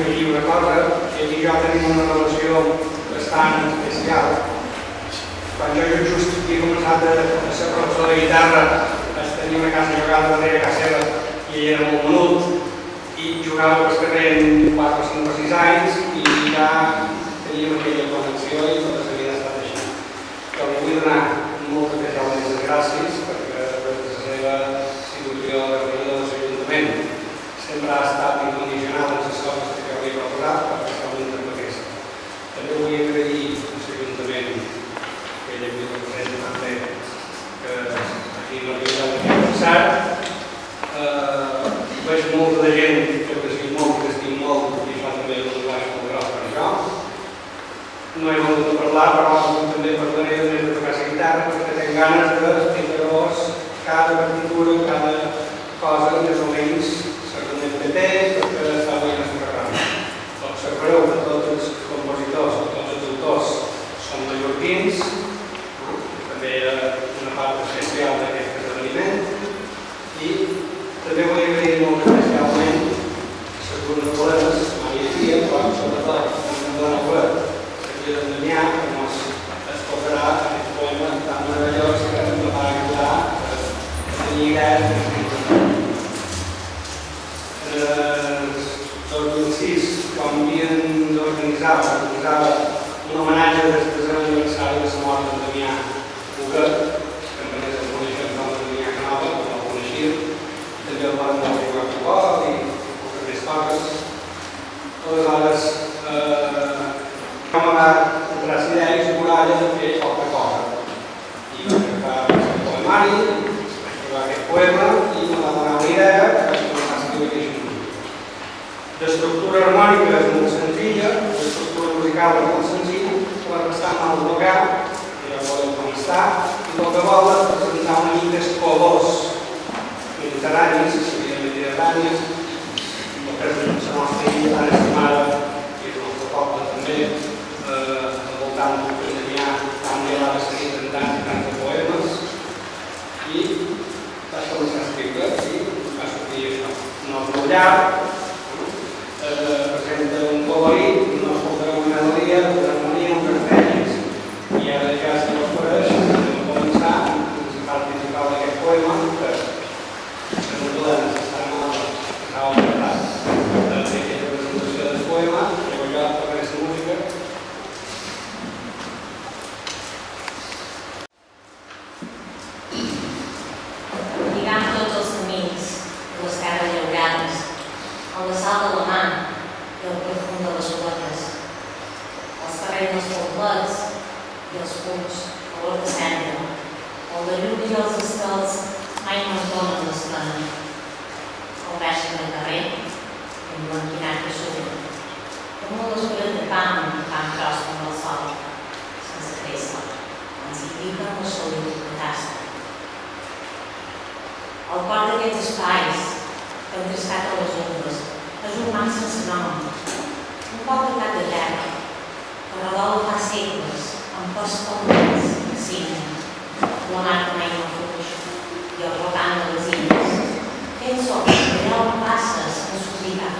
afegir una cosa, que ell i jo tenim una relació bastant especial. Quan jo just havia començat a ser professor de guitarra, tenia una casa jugada darrere casa seva i ell era molt menut i jugava pel carrer en 4 o 5 o 6 anys i ja teníem aquella connexió i tota la vida ha estat així. Però li vull donar moltes especialment les gràcies perquè des de la seva situació de regidor de l'Ajuntament sempre ha estat incondicional en les coses que jo li he proposat, especialment amb aquesta. També vull agrair a l'Ajuntament que ell havia present també que aquí no havia estat aquí passat. Veig molta de gent que estic molt i fa també un llenguatge molt gros per això. No he volgut a parlar, però també parlaré de tocar la guitarra perquè tinc ganes d'explicar-vos cada partitura, cada cosa, més o menys l'argument que té, perquè està veient el programa. Observareu que tots els compositors, tots els autors són mallorquins, també una part especial d'aquest esdeveniment, i també vull agrair molt especialment les dues novel·les, Maria Tia, però sobretot una dona web, la Tia de Damià, que ens exposarà aquest poema tan meravellós que ens va ajudar a tenir idees. El 2006, quan havien d'organitzar un homenatge des del aniversari de la mort de Damià Huguet, que també es coneixia el nom de Damià Canova, que no el coneixia, també el van arribar a Cuba i moltes més coses. Aleshores, vam anar a entrar a idea i assegurar-la de fer altra cosa. I vam agafar el poemari, vaig trobar aquest poema i em va donar una idea que vaig començar a escriure aquesta música. L'estructura harmònica és molt senzilla, l'estructura musical és molt senzilla, però bastant mal blocar, ja volem com està, i el que vol és presentar una mica els colors mediterranis, seria mediterrànies, el que és la nostra illa tan estimada, i el nostre poble també, al voltant del que Damià també va escrit en tants i tants poemes, i vaig començar a escriure i va sortir això. No és molt llarg, presenta un colorit, no escoltarà una melodia, una harmonia, un cartells, i ara ja se l'ofereix, podem començar amb la part principal d'aquest poema, que la novel·la està molt preparat per fer aquesta presentació del poema, però jo tocaré la música. Lligant tots els camins de les cares llaurades, el sal de la mà i el profund de les gotes, els carrers dels poblets i els punts, color de cendra, el de llum i els estels mai no es donen l'escena. El vespre de carrer, emblanquinat de surt, com un escuret de camp, tan gros com el sol, sense festa, ens indica la salut de tasca. El cor d'aquests espais que han trescat a les ombres és un mar sense nom, un poble cap de terra, que redola fa segles, amb ports complets que signen, la mar que mai no fuig i el voltant de les illes, fent sons que allà on passes en sospitar